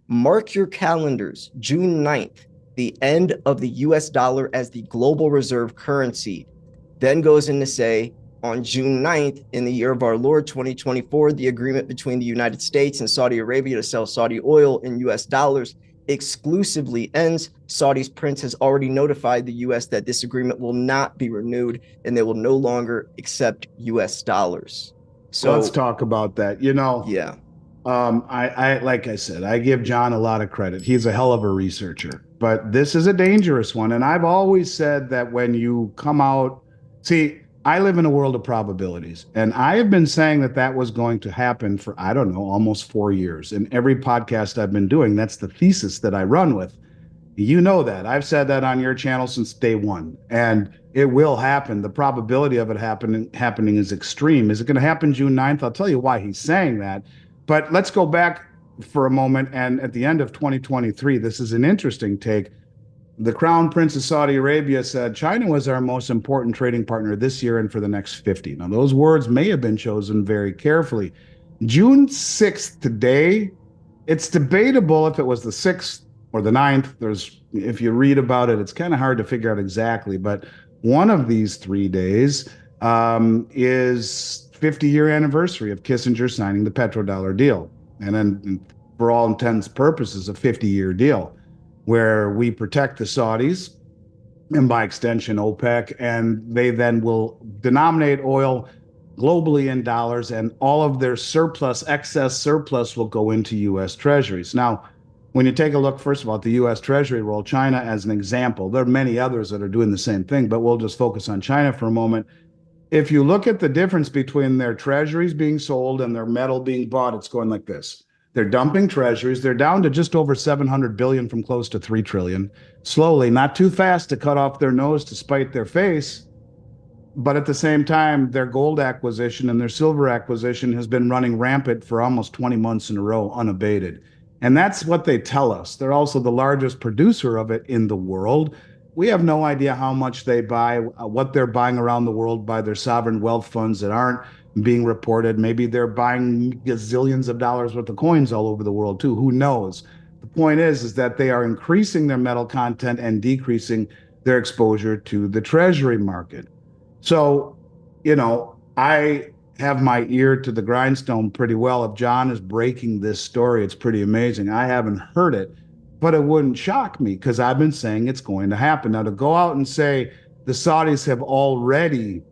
Mark your calendars, June 9th, the end of the US dollar as the global reserve currency. Then goes in to say, on June 9th, in the year of our Lord 2024, the agreement between the United States and Saudi Arabia to sell Saudi oil in US dollars exclusively ends. Saudi's prince has already notified the US that this agreement will not be renewed and they will no longer accept US dollars. Let's So, talk about that. yeah. Like I said, I give John a lot of credit. He's a hell of a researcher, but this is a dangerous one. And I've always said that when you come out, see, I live in a world of probabilities, and I have been saying that that was going to happen for, I don't know, almost 4 years. In every podcast I've been doing, that's the thesis that I run with. You know that. I've said that on your channel since day one, and it will happen. The probability of it happening is extreme. Is it going to happen June 9th? I'll tell you why he's saying that. But let's go back for a moment. And at the end of 2023, this is an interesting take. The Crown Prince of Saudi Arabia said China was our most important trading partner this year and for the next 50. Now, those words may have been chosen very carefully. June 6th today, it's debatable if it was the 6th or the 9th. If you read about it, it's kind of hard to figure out exactly, but one of these 3 days is 50-year anniversary of Kissinger signing the petrodollar deal. And then, for all intents and purposes, a 50-year deal where we protect the Saudis and by extension OPEC, and they then will denominate oil globally in dollars, and all of their excess surplus will go into U.S. treasuries. Now, when you take a look, first of all, at the U.S. Treasury roll, China as an example, there are many others that are doing the same thing, but we'll just focus on China for a moment. If you look at the difference between their treasuries being sold and their metal being bought, it's going like this. They're dumping treasuries. They're down to just over 700 billion from close to 3 trillion. Slowly, not too fast to cut off their nose to spite their face. But at the same time, their gold acquisition and their silver acquisition has been running rampant for almost 20 months in a row, unabated. And that's what they tell us. They're also the largest producer of it in the world. We have no idea how much they buy, what they're buying around the world by their sovereign wealth funds that aren't being reported. Maybe they're buying gazillions of dollars worth of coins all over the world too. Who knows? The point is that they are increasing their metal content and decreasing their exposure to the treasury market. So, I have my ear to the grindstone pretty well. If John is breaking this story, it's pretty amazing. I haven't heard it, but it wouldn't shock me because I've been saying it's going to happen. Now, to go out and say the Saudis have already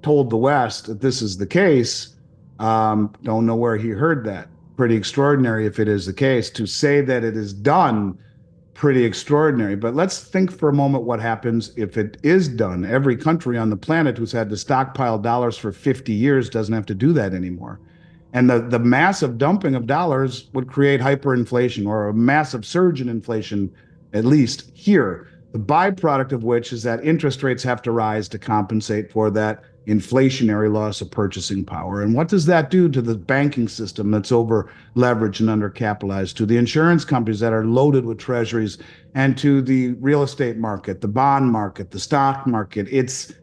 told the West that this is the case, don't know where he heard that. Pretty extraordinary if it is the case. To say that it is done, pretty extraordinary. But let's think for a moment what happens if it is done. Every country on the planet who's had to stockpile dollars for 50 years doesn't have to do that anymore. And the massive dumping of dollars would create hyperinflation or a massive surge in inflation, at least here. The byproduct of which is that interest rates have to rise to compensate for that inflationary loss of purchasing power. And what does that do to the banking system that's over leveraged and undercapitalized, to the insurance companies that are loaded with treasuries, and to the real estate market, the bond market, the stock market? It's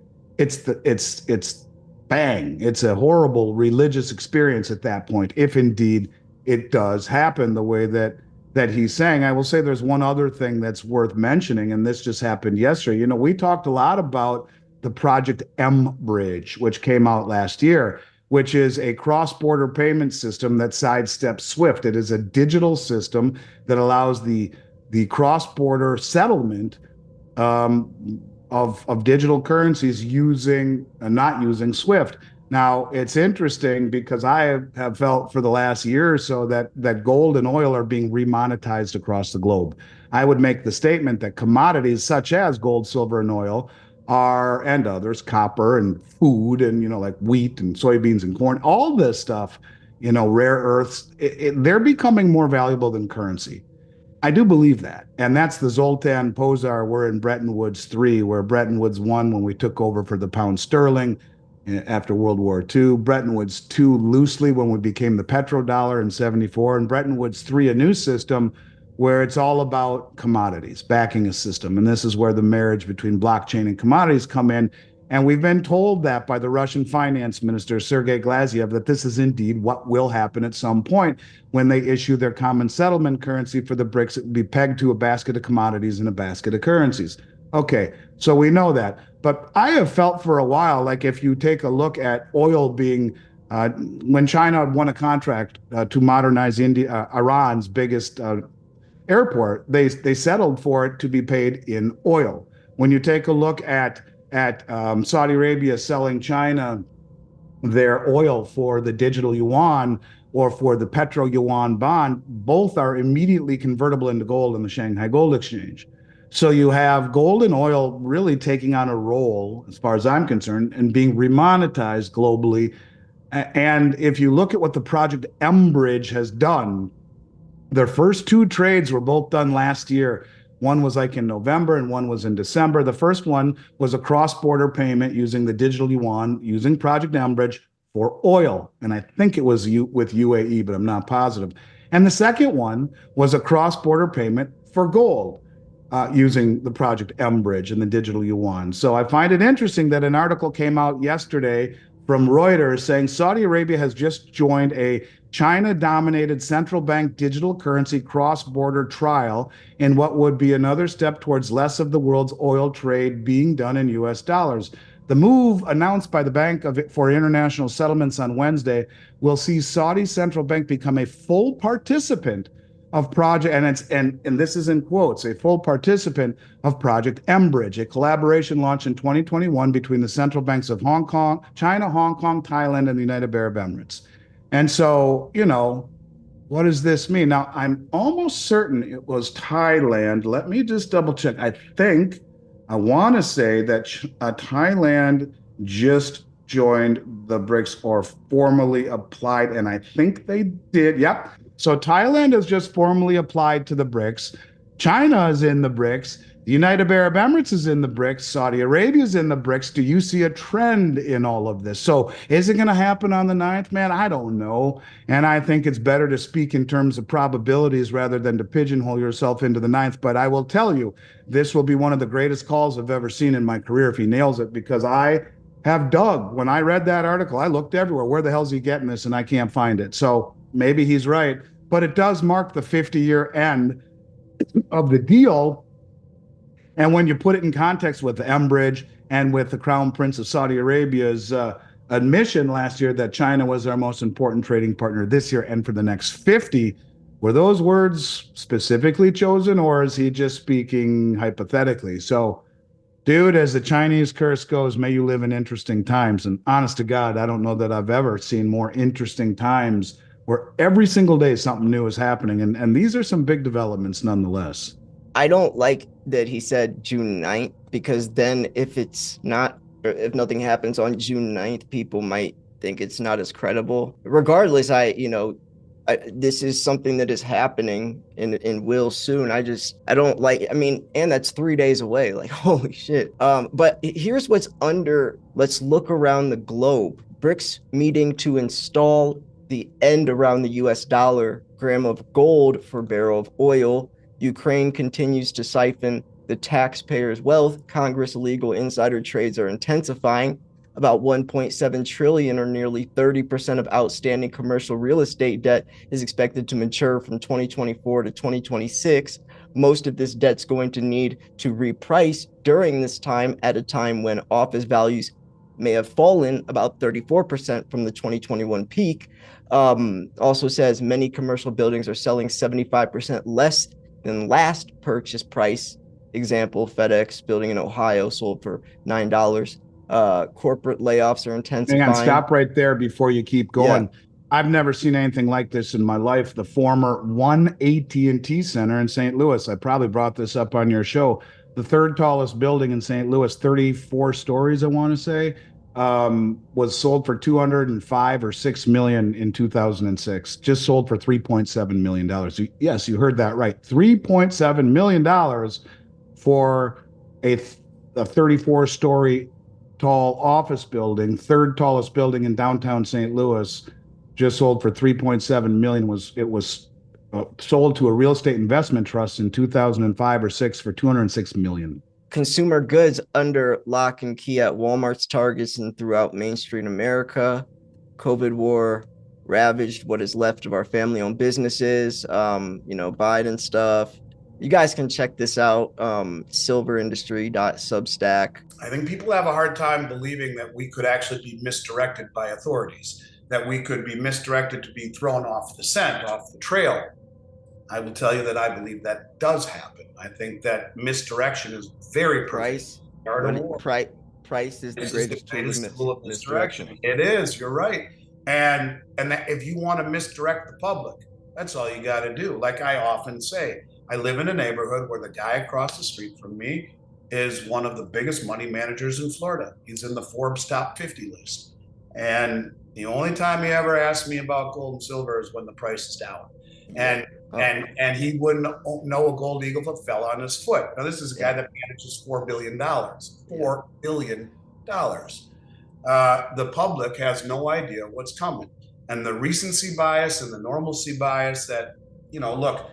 bang. It's a horrible religious experience at that point, if indeed it does happen the way that he's saying. I will say there's one other thing that's worth mentioning, and this just happened yesterday. We talked a lot about the project mbridge, which came out last year, which is a cross-border payment system that sidesteps SWIFT. It is a digital system that allows the cross-border settlement of digital currencies not using SWIFT. Now, it's interesting because I have felt for the last year or so that gold and oil are being remonetized across the globe. I would make the statement that commodities such as gold, silver, and oil and others, copper and food and, like wheat and soybeans and corn, all this stuff, rare earths, they're becoming more valuable than currency. I do believe that. And that's the Zoltan Pozsar. We're in Bretton Woods 3, where Bretton Woods 1 when we took over for the pound sterling after World War II, Bretton Woods 2 loosely when we became the petrodollar in 74, and Bretton Woods 3, a new system where it's all about commodities, backing a system. And this is where the marriage between blockchain and commodities come in. And we've been told that by the Russian finance minister, Sergei Glaziev, that this is indeed what will happen at some point when they issue their common settlement currency for the BRICS. It will be pegged to a basket of commodities and a basket of currencies. Okay, so we know that. But I have felt for a while, like if you take a look at oil being, when China won a contract to modernize Iran's biggest airport, they settled for it to be paid in oil. When you take a look at Saudi Arabia selling China their oil for the digital yuan or for the petro yuan bond, both are immediately convertible into gold in the Shanghai Gold Exchange. So you have gold and oil really taking on a role, as far as I'm concerned, and being remonetized globally. And if you look at what the project mbridge has done, their first two trades were both done last year. One was like in November and one was in December. The first one was a cross-border payment using the digital yuan, using Project mbridge for oil. And I think it was with UAE, but I'm not positive. And the second one was a cross-border payment for gold using the Project mbridge and the digital yuan. So I find it interesting that an article came out yesterday from Reuters saying Saudi Arabia has just joined a China-dominated central bank digital currency cross-border trial in what would be another step towards less of the world's oil trade being done in US dollars. The move announced by the Bank for International Settlements on Wednesday will see Saudi central bank become a full participant of project, and this is in quotes, a full participant of Project mbridge, a collaboration launched in 2021 between the central banks of Hong Kong, China, Hong Kong, Thailand, and the United Arab Emirates. And so, what does this mean? Now, I'm almost certain it was Thailand. Let me just double check. I want to say that Thailand just joined the BRICS or formally applied, and I think they did. Yep. So Thailand has just formally applied to the BRICS. China is in the BRICS. The United Arab Emirates is in the BRICS. Saudi Arabia is in the BRICS. Do you see a trend in all of this? So is it going to happen on the 9th, man? I don't know. And I think it's better to speak in terms of probabilities rather than to pigeonhole yourself into the 9th. But I will tell you, this will be one of the greatest calls I've ever seen in my career if he nails it, because I have dug. When I read that article, I looked everywhere. Where the hell's he getting this? And I can't find it. So maybe he's right. But it does mark the 50-year end of the deal. And when you put it in context with the mbridge and with the Crown Prince of Saudi Arabia's admission last year that China was our most important trading partner this year and for the next 50, were those words specifically chosen, or is he just speaking hypothetically? So, dude, as the Chinese curse goes, may you live in interesting times. And honest to God, I don't know that I've ever seen more interesting times where every single day something new is happening. And these are some big developments nonetheless. I don't like that he said June 9th, because then if it's not, or if nothing happens on June 9th, people might think it's not as credible. Regardless, this is something that is happening and will soon. I don't like, and that's 3 days away. Like, holy shit. But here's what's let's look around the globe. BRICS meeting to install the end around the US dollar, gram of gold for barrel of oil. Ukraine continues to siphon the taxpayers' wealth. Congress illegal insider trades are intensifying. About 1.7 trillion, or nearly 30% of outstanding commercial real estate debt, is expected to mature from 2024 to 2026. Most of this debt's going to need to reprice during this time, at a time when office values may have fallen about 34% from the 2021 peak. Also says many commercial buildings are selling 75% less than last purchase price. Example, FedEx building in Ohio sold for $9. Corporate layoffs are intensifying. Hang on, stop right there before you keep going. Yeah. I've never seen anything like this in my life. The former One AT&T Center in St. Louis, I probably brought this up on your show, the third tallest building in St. Louis, 34 stories, I want to say, was sold for 205 or 6 million in 2006. Just sold for $3.7 million. Yes, you heard that right. $3.7 million for a 34-story tall office building, third tallest building in downtown St. Louis, just sold for 3.7 million. It was sold to a real estate investment trust in 2005 or 6 for 206 million. consumer goods under lock and key at Walmart's, Targets, and throughout mainstream America. COVID war ravaged what is left of our family-owned businesses. Biden stuff. You guys can check this out. Silverindustry.substack. I think people have a hard time believing that we could actually be misdirected by authorities, that we could be misdirected to be thrown off the scent, off the trail. I will tell you that I believe that does happen. I think that misdirection is very price. Price is the greatest tool of misdirection. It is. You're right. And that if you want to misdirect the public, that's all you got to do. Like I often say, I live in a neighborhood where the guy across the street from me is one of the biggest money managers in Florida. He's in the Forbes top 50 list. And the only time he ever asked me about gold and silver is when the price is down. And he wouldn't know a gold eagle if it fell on his foot. Now, this is a guy that manages $4 billion. $4 billion. The public has no idea what's coming. And the recency bias and the normalcy bias that, look,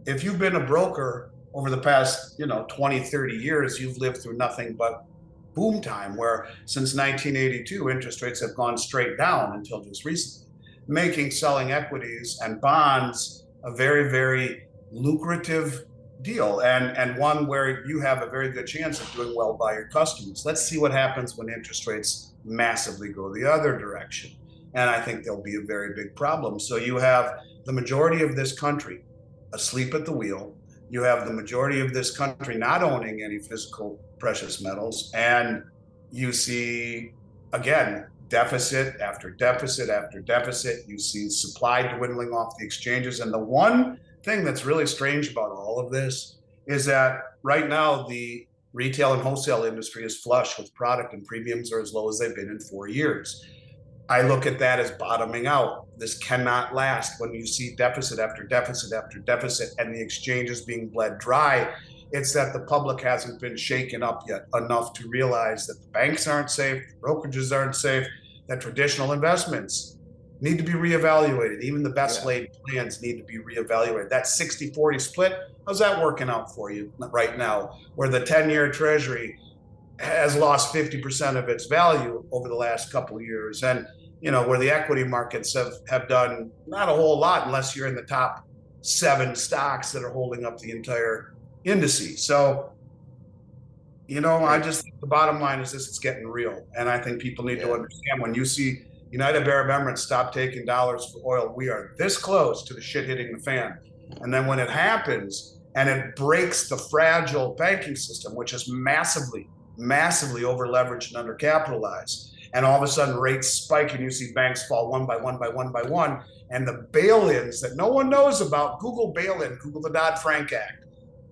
if you've been a broker over the past, 20, 30 years, you've lived through nothing but boom time, where since 1982, interest rates have gone straight down until just recently, making selling equities and bonds a very, very lucrative deal and one where you have a very good chance of doing well by your customers. Let's see what happens when interest rates massively go the other direction. And I think there'll be a very big problem. So you have the majority of this country asleep at the wheel. You have the majority of this country not owning any physical precious metals. And you see, again, deficit after deficit after deficit. You see supply dwindling off the exchanges. And the one thing that's really strange about all of this is that right now the retail and wholesale industry is flush with product, and premiums are as low as they've been in 4 years. I look at that as bottoming out. This cannot last when you see deficit after deficit after deficit and the exchanges being bled dry. It's that the public hasn't been shaken up yet enough to realize that the banks aren't safe, the brokerages aren't safe, that traditional investments need to be reevaluated. Even the best laid plans need to be reevaluated. That 60-40 split, how's that working out for you right now, where the 10-year treasury has lost 50% of its value over the last couple of years, and where the equity markets have done not a whole lot unless you're in the top 7 stocks that are holding up the entire indices. So, I just think the bottom line is this: it's getting real, and I think people need to understand when you see United Arab Emirates stop taking dollars for oil, we are this close to the shit hitting the fan. And then when it happens and it breaks the fragile banking system, which is massively over leveraged and undercapitalized, and all of a sudden rates spike and you see banks fall one by one by one by one, and the bail-ins that no one knows about, Google bail-in, Google the Dodd-Frank Act,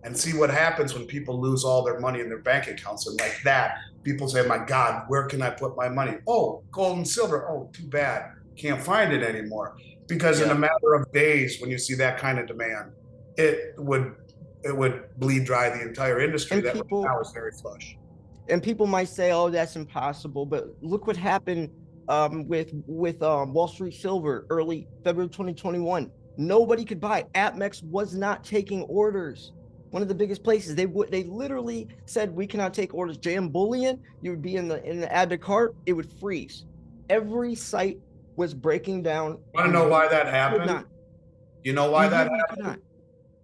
and see what happens when people lose all their money in their bank accounts. And like that, people say, my God, where can I put my money? Oh, gold and silver. Oh, too bad. Can't find it anymore. Because in a matter of days, when you see that kind of demand, it would bleed dry the entire industry. And that now is very flush. And people might say, oh, that's impossible. But look what happened with Wall Street Silver early February 2021. Nobody could buy it. APMEX was not taking orders. One of the biggest places, they literally said we cannot take orders. JM Bullion, you would be in the add to cart, it would freeze. Every site was breaking down. Want to know why that happened? You know why that happened?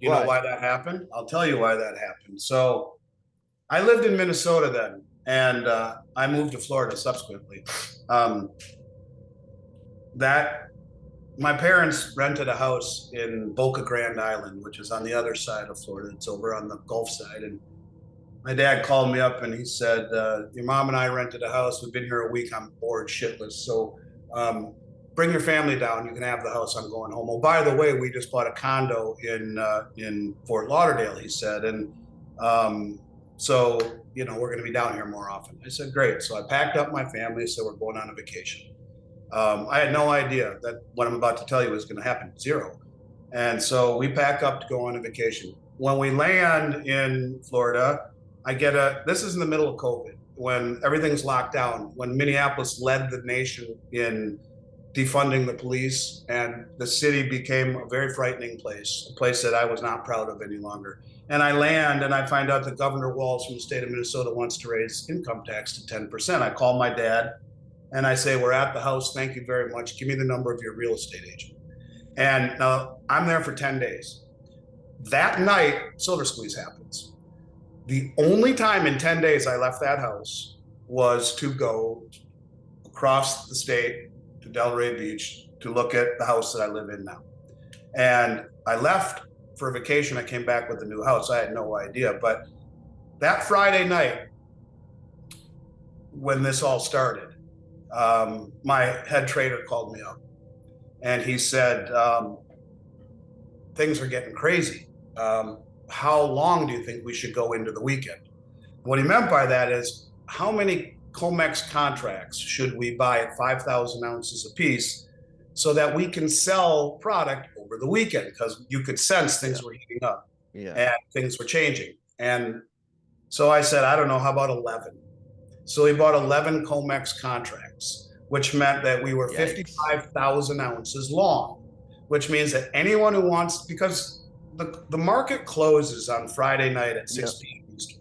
You know why that happened? I'll tell you why that happened. So I lived in Minnesota then, and I moved to Florida subsequently. My parents rented a house in Boca Grande Island, which is on the other side of Florida. It's over on the Gulf side. And my dad called me up and he said, your mom and I rented a house. We've been here a week. I'm bored shitless. So bring your family down. You can have the house. I'm going home. Oh, by the way, we just bought a condo in Fort Lauderdale, he said. And so, we're going to be down here more often. I said, great. So I packed up my family. So we're going on a vacation. I had no idea that what I'm about to tell you is going to happen. Zero. And so we pack up to go on a vacation. When we land in Florida, this is in the middle of COVID, when everything's locked down, when Minneapolis led the nation in defunding the police, and the city became a very frightening place, a place that I was not proud of any longer. And I land and I find out that Governor Walz from the state of Minnesota wants to raise income tax to 10%. I call my dad and I say, we're at the house. Thank you very much. Give me the number of your real estate agent. And I'm there for 10 days. That night, Silver Squeeze happens. The only time in 10 days I left that house was to go across the state to Delray Beach to look at the house that I live in now. And I left for a vacation. I came back with a new house. I had no idea. But that Friday night, when this all started, my head trader called me up and he said, things are getting crazy. How long do you think we should go into the weekend? What he meant by that is, how many COMEX contracts should we buy at 5,000 ounces a piece so that we can sell product over the weekend? Because you could sense things were heating up and things were changing. And so I said, I don't know, how about 11? So we bought 11 COMEX contracts, which meant that we were 55,000 ounces long, which means that anyone who wants, because the market closes on Friday night at 6 p.m. Eastern,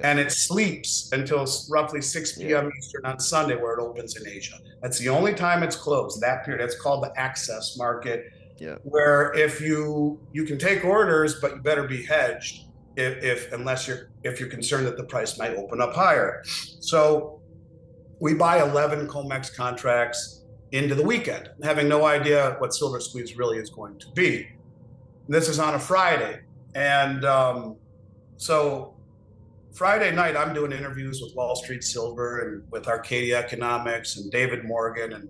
and it sleeps until roughly 6 p.m. Eastern on Sunday, where it opens in Asia. That's the only time it's closed, that period. It's called the access market, where if you can take orders, but you better be hedged unless you're concerned that the price might open up higher. So we buy 11 COMEX contracts into the weekend, having no idea what Silver Squeeze really is going to be. This is on a Friday. And so Friday night, I'm doing interviews with Wall Street Silver and with Arcadia Economics and David Morgan. And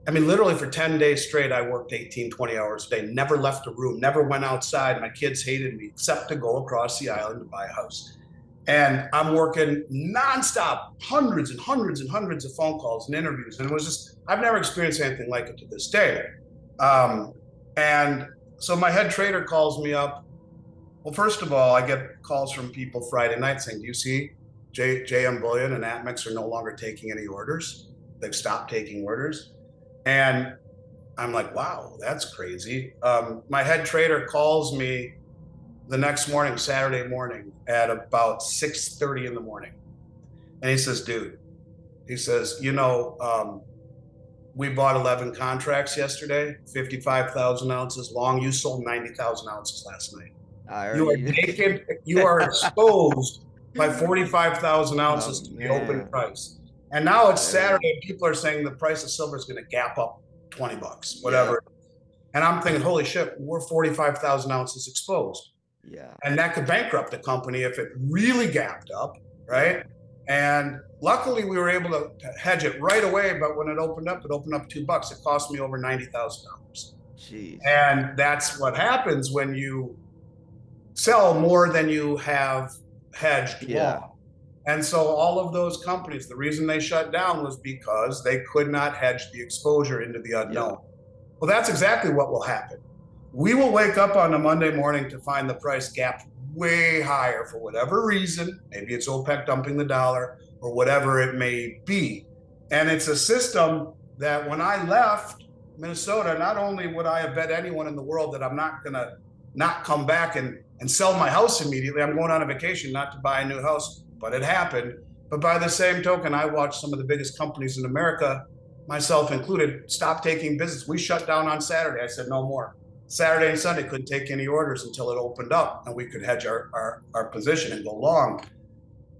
I mean, literally for 10 days straight, I worked 18, 20 hours a day, never left a room, never went outside. My kids hated me except to go across the island to buy a house. And I'm working nonstop, hundreds and hundreds and hundreds of phone calls and interviews. And it was just, I've never experienced anything like it to this day. And so my head trader calls me up. Well, first of all, I get calls from people Friday night saying, do you see JM Bullion and Atmex are no longer taking any orders? They've stopped taking orders. And I'm like, wow, that's crazy. My head trader calls me the next morning, Saturday morning, at about 6:30 in the morning. And he says, dude, he says, we bought 11 contracts yesterday, 55,000 ounces long. You sold 90,000 ounces last night. You are naked. You are exposed by 45,000 ounces to the open price. And now it's Saturday. People are saying the price of silver is going to gap up 20 bucks, whatever. And I'm thinking, holy shit, we're 45,000 ounces exposed. And that could bankrupt the company if it really gapped up, right? And luckily we were able to hedge it right away. But when it opened up $2. It cost me over $90,000. And that's what happens when you sell more than you have hedged long. And so all of those companies, the reason they shut down was because they could not hedge the exposure into the unknown. Well, that's exactly what will happen. We will wake up on a Monday morning to find the price gapped way higher for whatever reason. Maybe it's OPEC dumping the dollar or whatever it may be. And it's a system that when I left Minnesota, not only would I have bet anyone in the world that I'm not going to not come back and sell my house immediately. I'm going on a vacation not to buy a new house, but it happened. But by the same token, I watched some of the biggest companies in America, myself included, stop taking business. We shut down on Saturday. I said, no more. Saturday and Sunday couldn't take any orders until it opened up and we could hedge our position and go long.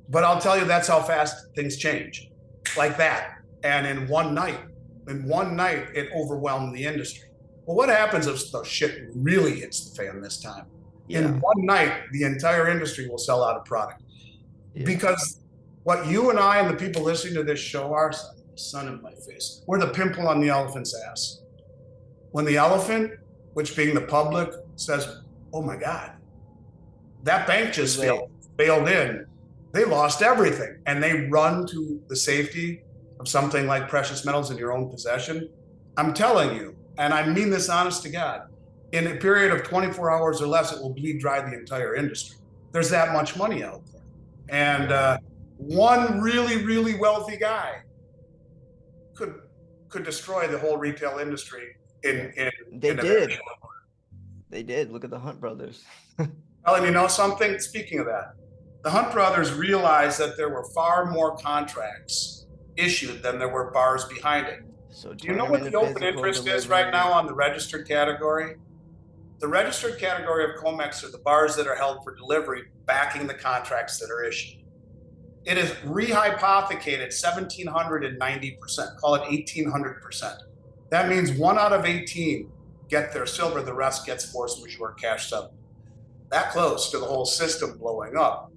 But I'll tell you, that's how fast things change, like that. And in one night, it overwhelmed the industry. Well, what happens if the shit really hits the fan this time? In one night, the entire industry will sell out of product. Because what you and I and the people listening to this show are, sun in my face, we're the pimple on the elephant's ass. When the elephant, which being the public, says, oh my God, that bank just failed in, they lost everything. And they run to the safety of something like precious metals in your own possession. I'm telling you, and I mean this honest to God, in a period of 24 hours or less, it will bleed dry the entire industry. There's that much money out there. And one really, really wealthy guy could could destroy the whole retail industry They did. They did. Look at the Hunt brothers. Well, and you know something? Speaking of that, the Hunt brothers realized that there were far more contracts issued than there were bars behind it. So do you know what the open interest is right now on the registered category? The registered category of COMEX are the bars that are held for delivery, backing the contracts that are issued. It is rehypothecated 1,790%, call it 1,800%. That means 1 out of 18 get their silver, the rest gets force majeure cash settlement. That close to the whole system blowing up.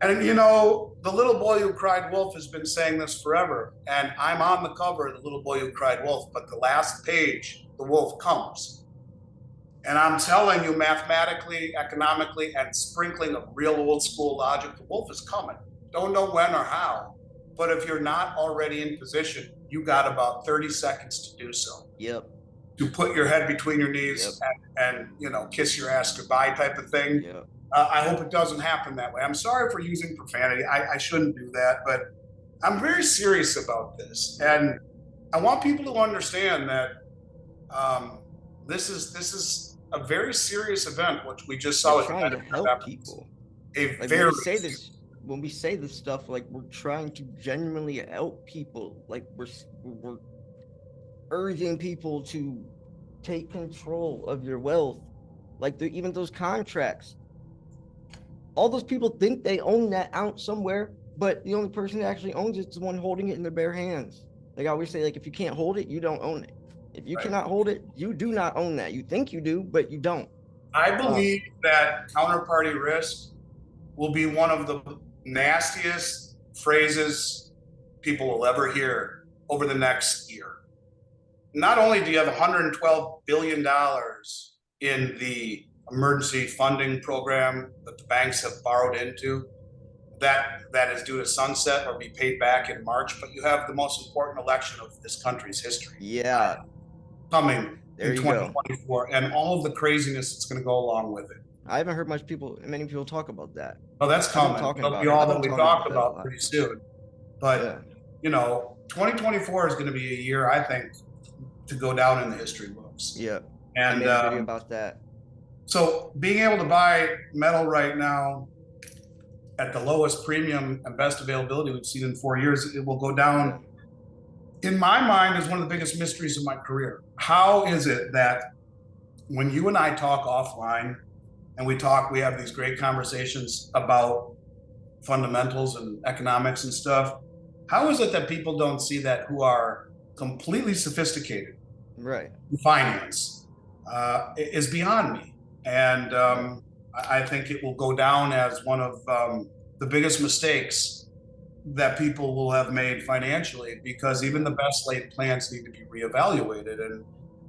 And you know, the little boy who cried wolf has been saying this forever, and I'm on the cover of the little boy who cried wolf, but the last page, the wolf comes. And I'm telling you, mathematically, economically, and sprinkling of real old school logic, the wolf is coming. Don't know when or how, but if you're not already in position, you got about 30 seconds to do so. Yep. To put your head between your knees and you know, kiss your ass goodbye type of thing. Yep. I hope it doesn't happen that way. I'm sorry for using profanity. I shouldn't do that, but I'm very serious about this, and I want people to understand that this is a very serious event, which we just saw. We're trying to help people. When we say this stuff, like, we're trying to genuinely help people. Like, we're urging people to take control of your wealth. Like, even those contracts, all those people think they own that ounce somewhere, but the only person that actually owns it is the one holding it in their bare hands. Like I always say, like, if you can't hold it, you don't own it. If you cannot hold it, you do not own that. You think you do, but you don't. I believe that counterparty risk will be one of the nastiest phrases people will ever hear over the next year. Not only do you have $112 billion in the emergency funding program that the banks have borrowed into, that is due to sunset or be paid back in March, but you have the most important election of this country's history. Yeah. Coming in 2024, and all of the craziness that's going to go along with it. I haven't heard many people talk about that. Oh, that's coming. It'll be all that we talk about pretty soon. But you know, 2024 is going to be a year, I think, to go down in the history books. Yeah. And I made a video about that. So being able to buy metal right now at the lowest premium and best availability we've seen in 4 years, it will go down, in my mind, is one of the biggest mysteries of my career. How is it that when you and I talk offline and we have these great conversations about fundamentals and economics and stuff, how is it that people don't see that who are completely sophisticated in finance? Is beyond me. And I think it will go down as one of the biggest mistakes that people will have made financially, because even the best laid plans need to be reevaluated. And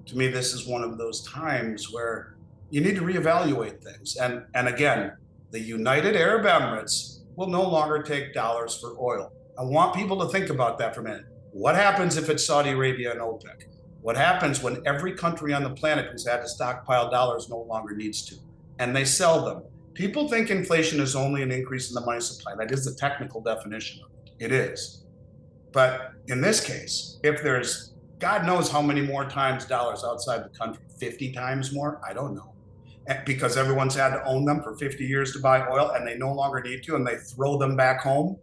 to me, this is one of those times where you need to reevaluate things. And again, the United Arab Emirates will no longer take dollars for oil. I want people to think about that for a minute. What happens if it's Saudi Arabia and OPEC? What happens when every country on the planet who's had to stockpile dollars no longer needs to, and they sell them? People think inflation is only an increase in the money supply. That is the technical definition of it. It is. But in this case, if there's God knows how many more times dollars outside the country, 50 times more, I don't know. Because everyone's had to own them for 50 years to buy oil and they no longer need to, and they throw them back home.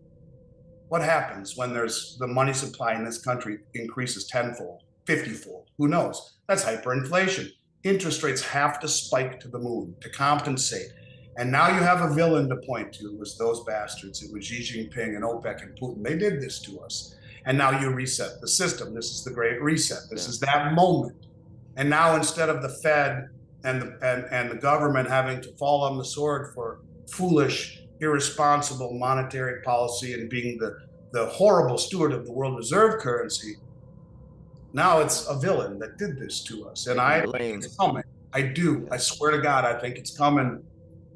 What happens when there's the money supply in this country increases tenfold, 50-fold? Who knows? That's hyperinflation. Interest rates have to spike to the moon to compensate. And now you have a villain to point to. It was those bastards. It was Xi Jinping and OPEC and Putin. They did this to us. And now you reset the system. This is the great reset. This is that moment. And now instead of the Fed and the government having to fall on the sword for foolish, irresponsible monetary policy and being the horrible steward of the world reserve currency, now it's a villain that did this to us. And I think it's coming. I do. I swear to God, I think it's coming.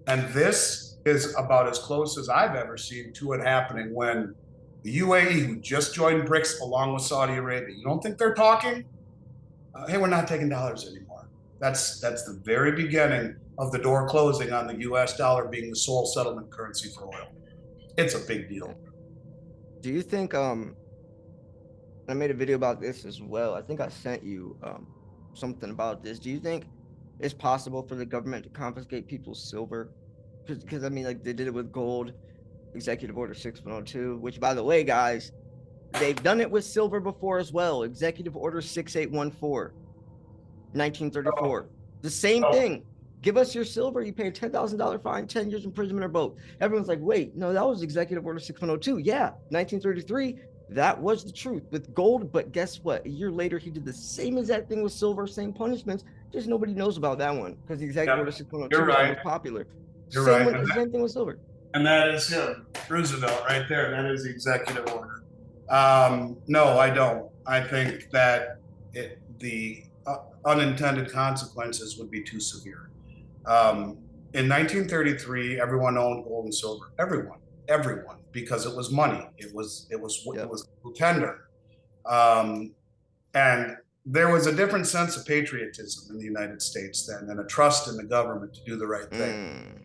And this is about as close as I've ever seen to it happening when the UAE, who just joined BRICS along with Saudi Arabia, you don't think they're talking? Hey, we're not taking dollars anymore. That's the very beginning of the door closing on the US dollar being the sole settlement currency for oil. It's a big deal. Do you think I made a video about this as well. I think I sent you something about this. Do you think it's possible for the government to confiscate people's silver? Because I mean, like they did it with gold, Executive Order 6102, which, by the way, guys, they've done it with silver before as well. Executive Order 6814, 1934. The same thing. Give us your silver, you pay a $10,000 fine, 10 years imprisonment, or both. Everyone's like, wait, no, that was Executive Order 6102. Yeah, 1933. That was the truth with gold, but guess what? A year later, he did the same exact thing with silver, same punishments. Just nobody knows about that one because the Executive Order 6102 You're was the right. most popular. You're Same right. one, same thing with silver. And that is him, Roosevelt, right there. That is the executive order. No, I don't. I think that the unintended consequences would be too severe. In 1933, everyone owned gold and silver. Everyone, because it was money. It was tender. And there was a different sense of patriotism in the United States then, and a trust in the government to do the right thing.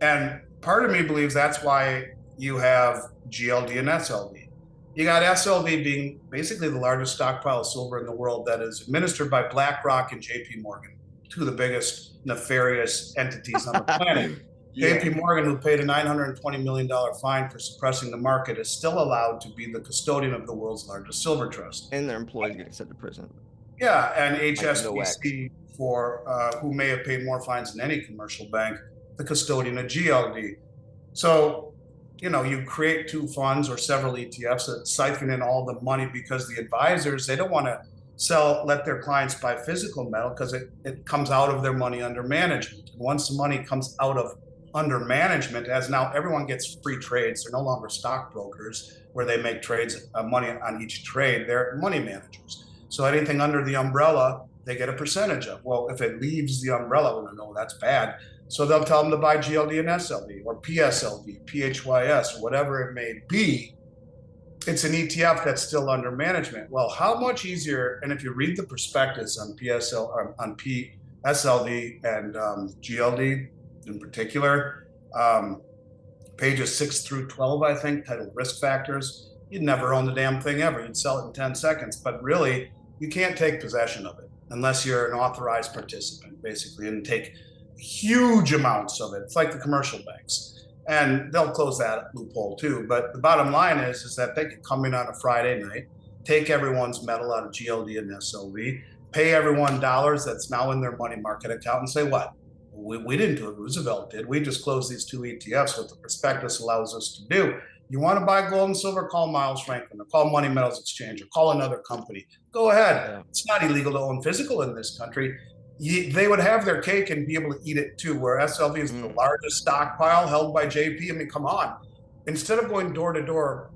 And part of me believes that's why you have GLD and SLV. You got SLV being basically the largest stockpile of silver in the world that is administered by BlackRock and JP Morgan, two of the biggest nefarious entities on the planet. JP Morgan, who paid a $920 million fine for suppressing the market, is still allowed to be the custodian of the world's largest silver trust. And their employees get sent to prison. Yeah, and HSBC, who may have paid more fines than any commercial bank, the custodian of GLD. So, you know, you create two funds or several ETFs that siphon in all the money because the advisors, they don't want to let their clients buy physical metal because it comes out of their money under management. And once the money comes out of under management, as now everyone gets free trades, they're no longer stockbrokers where they make trades, money on each trade, they're money managers. So anything under the umbrella, they get a percentage of. Well, if it leaves the umbrella, well, no, that's bad. So they'll tell them to buy GLD and SLV or PSLV, PHYS, or whatever it may be. It's an ETF that's still under management. Well, how much easier, and if you read the prospectus on PSLV and GLD in particular, pages 6 through 12, I think, titled Risk Factors, you'd never own the damn thing ever. You'd sell it in 10 seconds. But really, you can't take possession of it unless you're an authorized participant, basically, and take huge amounts of it. It's like the commercial banks. And they'll close that loophole too. But the bottom line is that they could come in on a Friday night, take everyone's metal out of GLD and SLV, pay everyone dollars that's now in their money market account and say, what? We didn't do it. Roosevelt did. We just closed these two ETFs, what the prospectus allows us to do. You want to buy gold and silver, call Miles Franklin or call Money Metals Exchange or call another company. Go ahead. Yeah. It's not illegal to own physical in this country. They would have their cake and be able to eat it too, where SLV is the largest stockpile held by JP. I mean, come on. Instead of going door to door,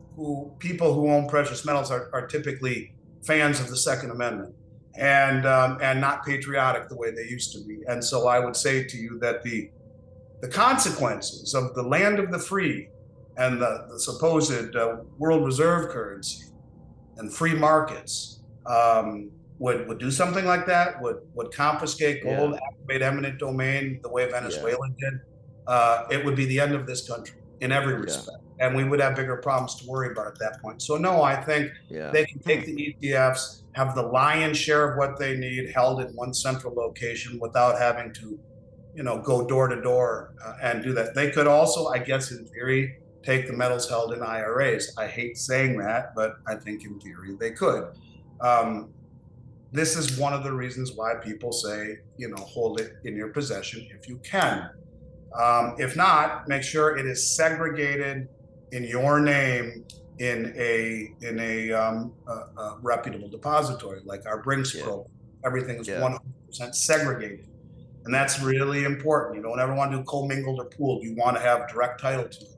people who own precious metals are typically fans of the Second Amendment and not patriotic the way they used to be. And so I would say to you that the consequences of the land of the free and the supposed world reserve currency and free markets would do something like that, would confiscate gold, activate eminent domain the way Venezuela did. It would be the end of this country in every respect. And we would have bigger problems to worry about at that point. So no, I think they can take the ETFs, have the lion's share of what they need held in one central location without having to, you know, go door to door and do that. They could also, I guess, in theory, take the metals held in IRAs. I hate saying that, but I think in theory they could. This is one of the reasons why people say, you know, hold it in your possession if you can. If not, make sure it is segregated in your name in a reputable depository, like our BRICS program. Everything is 100% segregated. And that's really important. You don't ever want to do commingled or pooled. You want to have direct title to it,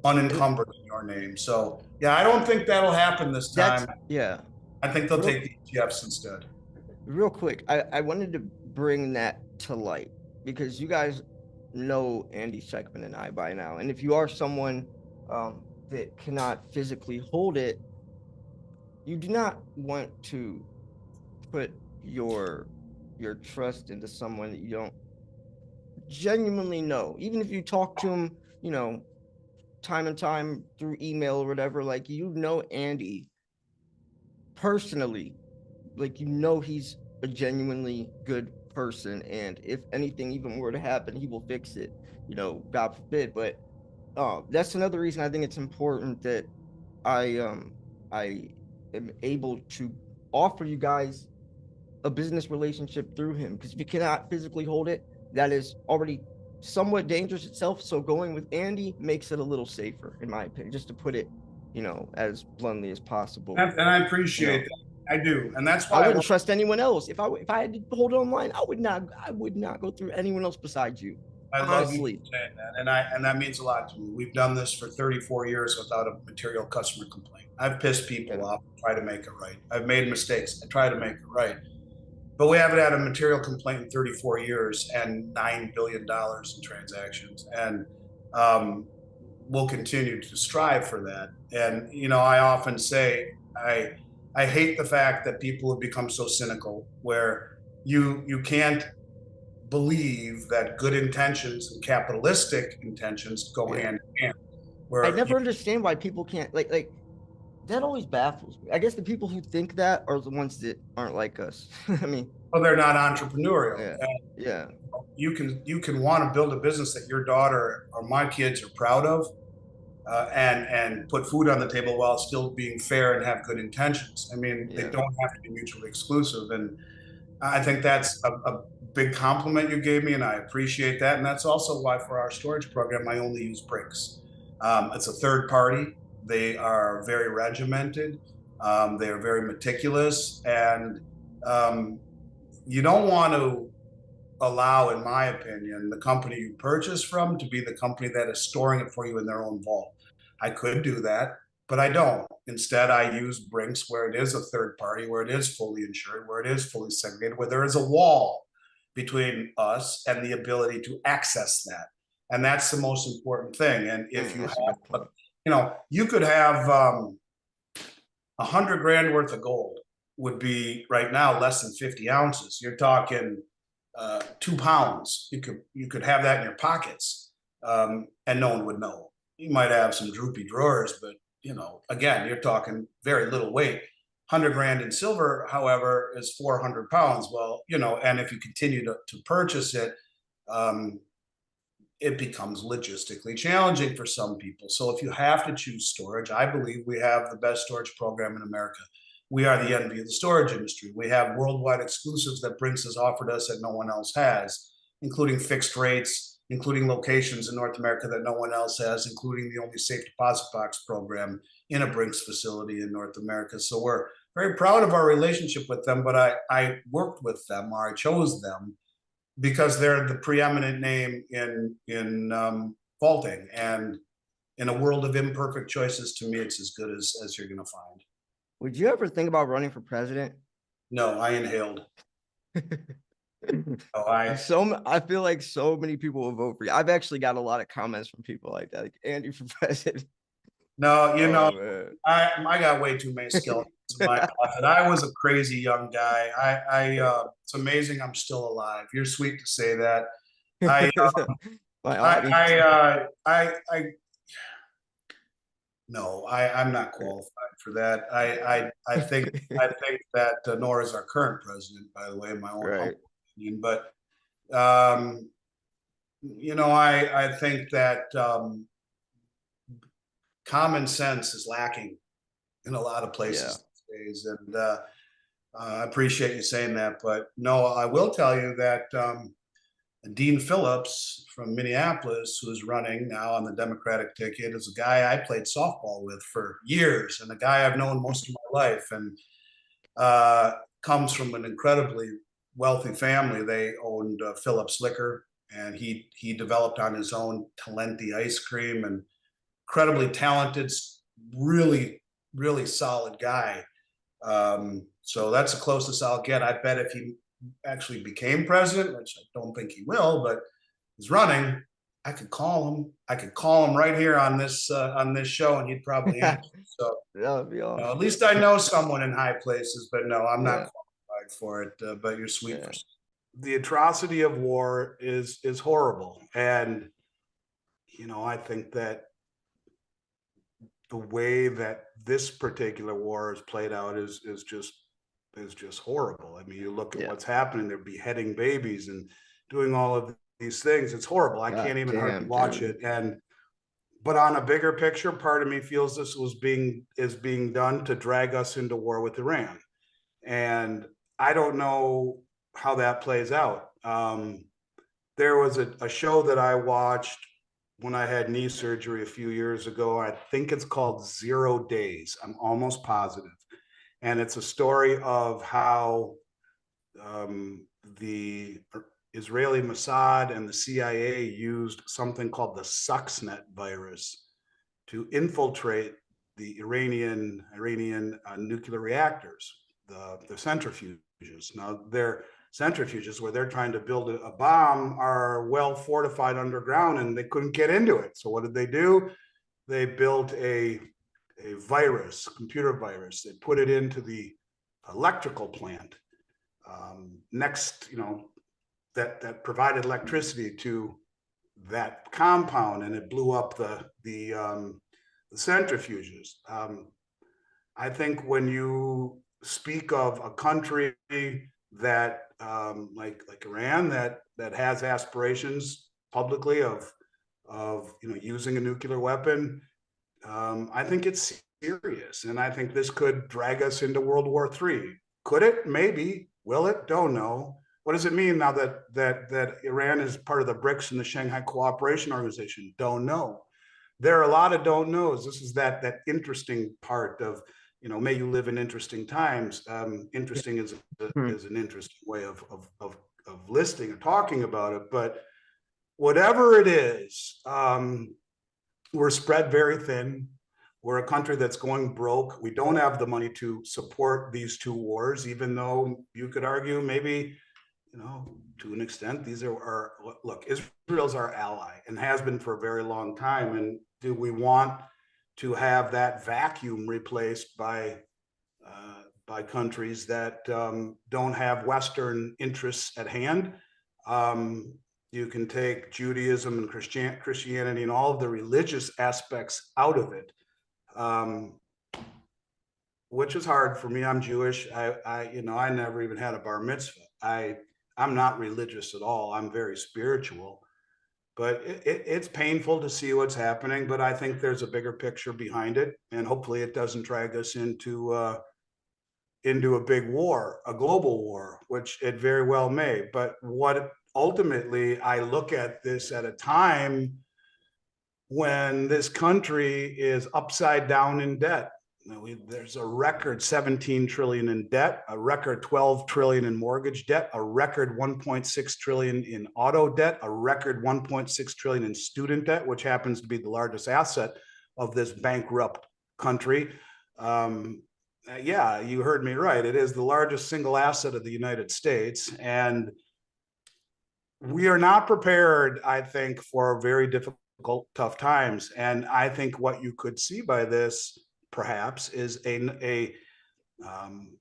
unencumbered in your name. So, yeah, I don't think that'll happen this time. I think they'll take the ETFs instead. Real quick, I wanted to bring that to light because you guys know Andy Schekman and I by now. And if you are someone that cannot physically hold it, you do not want to put your trust into someone that you don't genuinely know. Even if you talk to him, you know, time and time through email or whatever, like, you know, Andy personally, like, you know, he's a genuinely good person, and if anything even were to happen, he will fix it, you know, God forbid. But that's another reason I think it's important that I am able to offer you guys a business relationship through him, because if you cannot physically hold it, that is already somewhat dangerous itself. So going with Andy makes it a little safer, in my opinion, just to put it, you know, as bluntly as possible. And I appreciate that. I do, and that's I why wouldn't trust anyone else. If I had to hold it online, I would not go through anyone else besides you. I love you Honestly. saying that, and that means a lot to me. We've done this for 34 years without a material customer complaint. I've pissed people off, try to make it right. I've made mistakes, I try to make it right. But we haven't had a material complaint in 34 years and $9 billion in transactions, and we'll continue to strive for that. And you know, I often say I hate the fact that people have become so cynical, where you can't believe that good intentions and capitalistic intentions go hand in hand. I never understand why people can't like that always baffles me. I guess the people who think that are the ones that aren't like us. I mean, well, they're not entrepreneurial. Yeah. And Yeah. you can want to build a business that your daughter or my kids are proud of, and put food on the table while still being fair and have good intentions. I mean, they don't have to be mutually exclusive, and I think that's a big compliment you gave me, and I appreciate that. And that's also why for our storage program, I only use BRICS. It's a third party. They are very regimented. They are very meticulous, and you don't want to allow, in my opinion, the company you purchase from to be the company that is storing it for you in their own vault. I could do that, but I don't. Instead, I use BRICS, where it is a third party, where it is fully insured, where it is fully segregated, where there is a wall between us and the ability to access that. And that's the most important thing. And if you have, you know, you could have $100,000 worth of gold would be right now less than 50 ounces. You're talking 2 pounds. You could have that in your pockets, and no one would know. You might have some droopy drawers, but you know, again, you're talking very little weight. 100,000 in silver, however, is 400 pounds. Well, you know, and if you continue to purchase it, it becomes logistically challenging for some people. So if you have to choose storage, I believe we have the best storage program in America. We are the envy of the storage industry. We have worldwide exclusives that BRICS has offered us that no one else has, including fixed rates, including locations in North America that no one else has, including the only safe deposit box program in a BRICS facility in North America. So we're very proud of our relationship with them, but I worked with them, or I chose them, because they're the preeminent name in vaulting. And in a world of imperfect choices, to me, it's as good as you're going to find. Would you ever think about running for president? No, I inhaled. I feel like so many people will vote for you. I've actually got a lot of comments from people like that, like Andy for president. No, you know, I got way too many skeletons in my closet. I was a crazy young guy. It's amazing I'm still alive. You're sweet to say that. No, I'm not qualified for that. I think that nor is our current president, by the way, in my own opinion. But you know, I think that common sense is lacking in a lot of places these days, and I appreciate you saying that. But no, I will tell you that Dean Phillips from Minneapolis, who's running now on the Democratic ticket, is a guy I played softball with for years, and a guy I've known most of my life, and comes from an incredibly wealthy family. They owned Phillips Liquor, and he developed on his own Talenti ice cream, and incredibly talented, really, really solid guy. So that's the closest I'll get. I bet if he actually became president, which I don't think he will, but he's running, I could call him. I could call him right here on this show, and he'd probably answer. So that would be awesome. At least I know someone in high places, but no, I'm not qualified for it. But you're sweet. For the atrocity of war is horrible, and you know, I think that the way that this particular war is played out is just horrible. I mean, you look at what's happening, they're beheading babies and doing all of these things. It's horrible. I can't even hardly watch it. But on a bigger picture, part of me feels this is being done to drag us into war with Iran. And I don't know how that plays out. There was a show that I watched when I had knee surgery a few years ago. I think it's called 0 Days. I'm almost positive. And it's a story of how the Israeli Mossad and the CIA used something called the Stuxnet virus to infiltrate the Iranian nuclear reactors, the centrifuges. Now, their centrifuges where they're trying to build a bomb are well fortified underground, and they couldn't get into it. So what did they do? They built a virus, computer virus. They put it into the electrical plant next, that provided electricity to that compound, and it blew up the centrifuges. I think when you speak of a country that like Iran that has aspirations publicly of using a nuclear weapon, I think it's serious, and I think this could drag us into World War III. Could it? Maybe. Will it? Don't know. What does it mean now that Iran is part of the BRICS and the Shanghai Cooperation Organization? Don't know. There are a lot of don't knows. This is that interesting part of, may you live in interesting times. Interesting is an interesting way of listing and talking about it. But whatever it is, we're spread very thin. We're a country that's going broke. We don't have the money to support these two wars, even though you could argue maybe, to an extent, these are look, Israel's our ally and has been for a very long time. And do we want to have that vacuum replaced by countries that don't have Western interests at hand? You can take Judaism and Christianity and all of the religious aspects out of it, which is hard for me. I'm Jewish. I never even had a bar mitzvah. I'm not religious at all. I'm very spiritual, but it's painful to see what's happening. But I think there's a bigger picture behind it, and hopefully it doesn't drag us into a big war, a global war, which it very well may. But what ultimately, I look at this at a time when this country is upside down in debt. There's a record 17 trillion in debt, a record 12 trillion in mortgage debt, a record 1.6 trillion in auto debt, a record 1.6 trillion in student debt, which happens to be the largest asset of this bankrupt country. Yeah, you heard me right. It is the largest single asset of the United States. And we are not prepared, I think, for very difficult, tough times. And I think what you could see by this, perhaps, is a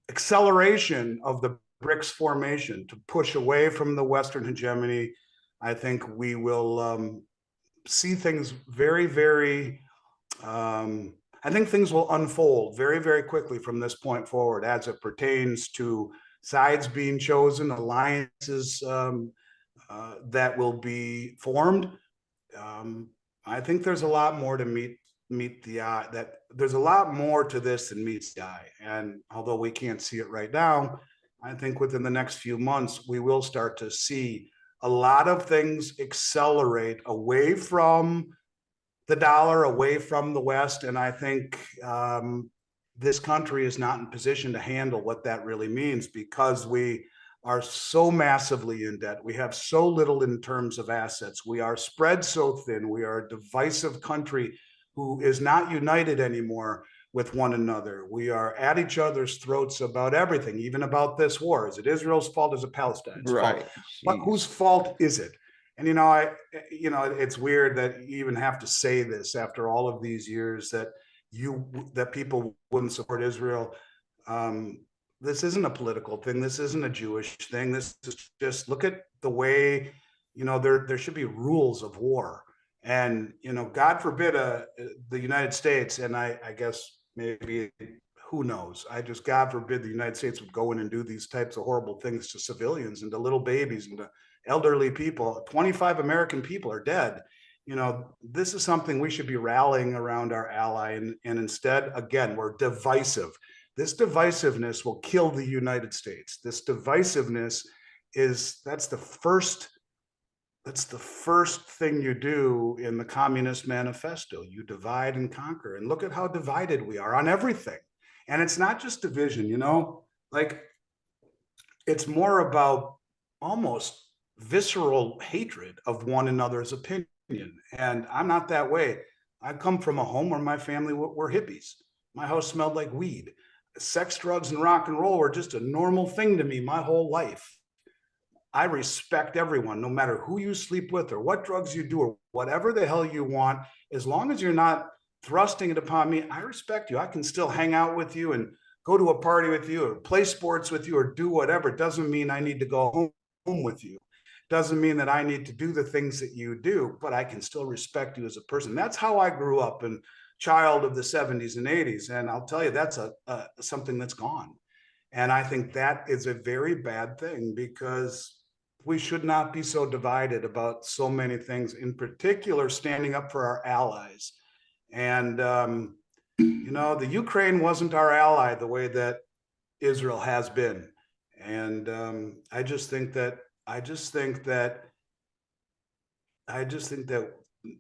acceleration of the BRICS formation to push away from the Western hegemony. I think we will see things very, very, I think things will unfold very, very quickly from this point forward as it pertains to sides being chosen, alliances that will be formed. I think there's a lot more to meet the eye. That there's a lot more to this than meets the eye. And although we can't see it right now, I think within the next few months we will start to see a lot of things accelerate away from the dollar, away from the West. And I think this country is not in position to handle what that really means, because we are so massively in debt. We have so little in terms of assets. We are spread so thin. We are a divisive country who is not united anymore with one another. We are at each other's throats about everything, even about this war. Is it Israel's fault? Is it Palestine's fault? But whose fault is it? And it's weird that you even have to say this after all of these years, that people wouldn't support Israel. This isn't a political thing. This isn't a Jewish thing. This is just, look at the way, there should be rules of war. And, you know, God forbid the United States, and I guess maybe, who knows? God forbid the United States would go in and do these types of horrible things to civilians and to little babies and to elderly people. 25 American people are dead. You know, this is something we should be rallying around our ally. And instead, again, we're divisive. This divisiveness will kill the United States. This divisiveness that's the first thing you do in the Communist Manifesto. You divide and conquer. And look at how divided we are on everything. And it's not just division, you know, like it's more about almost visceral hatred of one another's opinion. And I'm not that way. I come from a home where my family were hippies. My house smelled like weed. Sex, drugs, and rock and roll were just a normal thing to me my whole life. I respect everyone, no matter who you sleep with or what drugs you do or whatever the hell you want. As long as you're not thrusting it upon me, I respect you. I can still hang out with you and go to a party with you or play sports with you or do whatever. It doesn't mean I need to go home with you. It doesn't mean that I need to do the things that you do, but I can still respect you as a person. That's how I grew up, and child of the 70s and 80s. And I'll tell you, that's something that's gone. And I think that is a very bad thing, because we should not be so divided about so many things, in particular, standing up for our allies. And, you know, the Ukraine wasn't our ally the way that Israel has been. And I just think that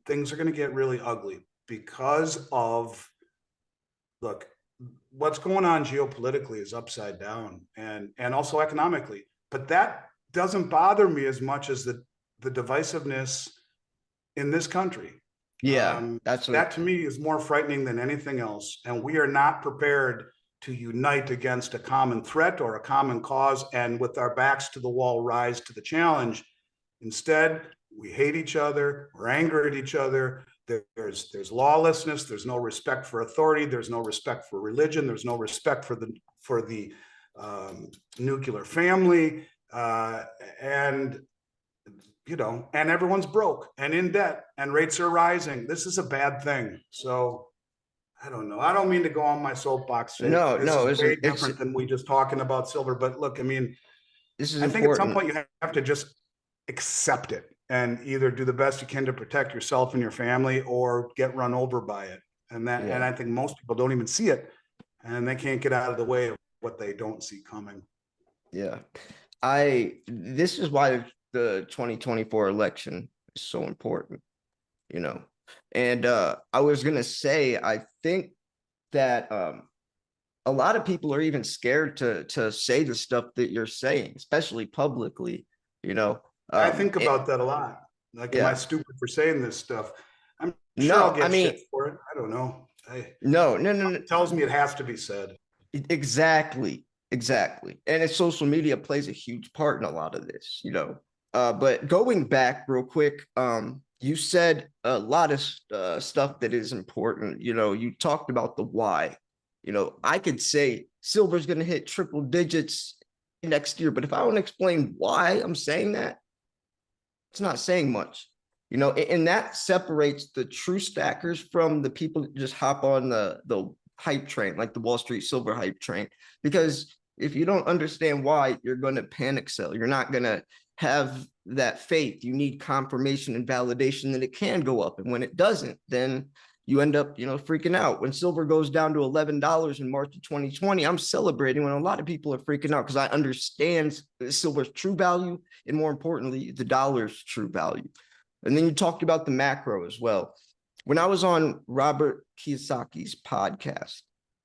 things are going to get really ugly because of, look, what's going on geopolitically is upside down, and also economically. But that doesn't bother me as much as the divisiveness in this country. Yeah, that to me is more frightening than anything else. And we are not prepared to unite against a common threat or a common cause, and with our backs to the wall, rise to the challenge. Instead, we hate each other, we're angry at each other. There's lawlessness. There's no respect for authority. There's no respect for religion. There's no respect for the nuclear family, and you know, and everyone's broke and in debt, and rates are rising. This is a bad thing. So I don't know. I don't mean to go on my soapbox. No, it's way different than we just talking about silver. But look, I mean, this is I important. think at some point you have to just accept it and either do the best you can to protect yourself and your family, or get run over by it. And and I think most people don't even see it, and they can't get out of the way of what they don't see coming. Yeah. This is why the 2024 election is so important, you know. And I was going to say, I think that a lot of people are even scared to say the stuff that you're saying, especially publicly, you know. I think about that a lot. Like, am I stupid for saying this stuff? I'm sure I'll get shit for it. I don't know. No. It tells me it has to be said. Exactly. And it's social media plays a huge part in a lot of this, you know. But going back real quick, you said a lot of stuff that is important. You know, you talked about the why. You know, I could say silver's going to hit triple digits next year, but if I don't explain why I'm saying that, it's not saying much, you know. And that separates the true stackers from the people that just hop on the hype train, like the Wall Street silver hype train. Because if you don't understand why, you're going to panic sell. You're not going to have that faith. You need confirmation and validation that it can go up. And when it doesn't, then you end up, you know, freaking out. When silver goes down to $11 in March of 2020, I'm celebrating when a lot of people are freaking out, because I understand silver's true value, and more importantly, the dollar's true value. And then you talked about the macro as well. When I was on Robert Kiyosaki's podcast,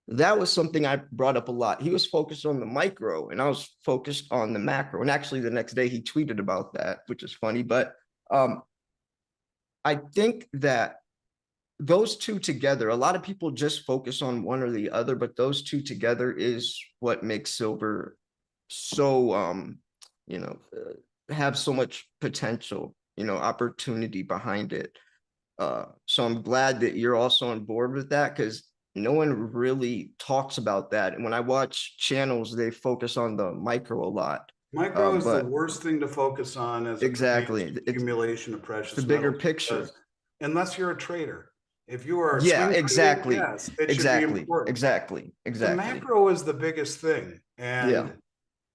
that was something I brought up a lot. He was focused on the micro, and I was focused on the macro. And actually, the next day he tweeted about that, which is funny. But I think that those two together, a lot of people just focus on one or the other, but those two together is what makes silver so, you know, have so much potential, you know, opportunity behind it. So I'm glad that you're also on board with that, because no one really talks about that. And when I watch channels, they focus on the micro a lot. Micro is the worst thing to focus on as exactly accumulation of precious the bigger picture. unless you're a trader. If you are Yeah, swing exactly. trading, yes, it should be important. Exactly. The macro is the biggest thing. And,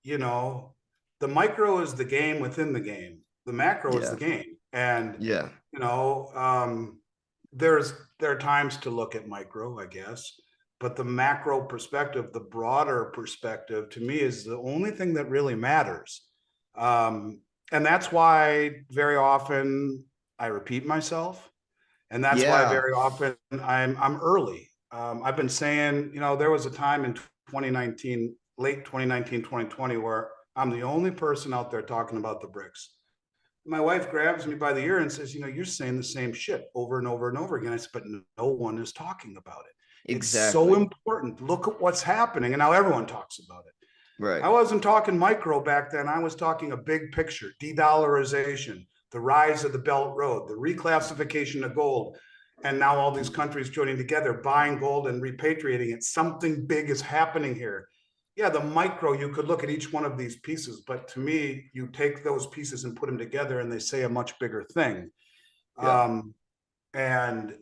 you know, the micro is the game within the game. The macro is the game. And, you know, there are times to look at micro, I guess. But the macro perspective, the broader perspective, to me is the only thing that really matters. And that's why very often I repeat myself. And that's why very often I'm early. I've been saying, you know, there was a time in 2019, late 2019, 2020, where I'm the only person out there talking about the BRICS. My wife grabs me by the ear and says, you know, you're saying the same shit over and over and over again. I said, but no one is talking about it. It's so important. Look at what's happening. And now everyone talks about it. Right. I wasn't talking micro back then. I was talking a big picture, de-dollarization, the rise of the Belt Road, the reclassification of gold, and now all these countries joining together, buying gold and repatriating it. Something big is happening here. Yeah, the micro, you could look at each one of these pieces, but to me, you take those pieces and put them together and they say a much bigger thing. And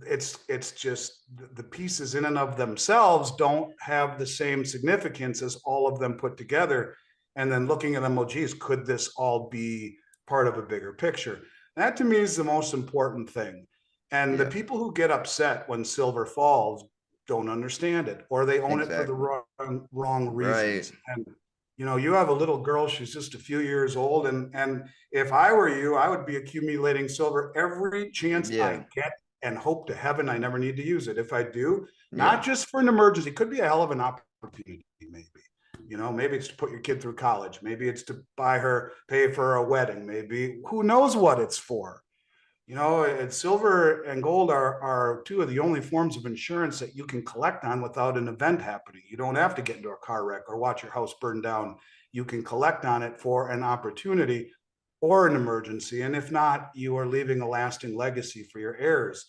it's just the pieces in and of themselves don't have the same significance as all of them put together. And then looking at them, oh, geez, could this all be part of a bigger picture? That to me is the most important thing. And the people who get upset when silver falls don't understand it, or they own it for the wrong reasons. And you know, you have a little girl, she's just a few years old, and if I were you, I would be accumulating silver every chance I get, and hope to heaven I never need to use it. If I do, not just for an emergency, could be a hell of an opportunity, maybe. You know, maybe it's to put your kid through college. Maybe it's to pay for a wedding. Maybe who knows what it's for. You know, silver and gold are two of the only forms of insurance that you can collect on without an event happening. You don't have to get into a car wreck or watch your house burn down. You can collect on it for an opportunity or an emergency. And if not, you are leaving a lasting legacy for your heirs.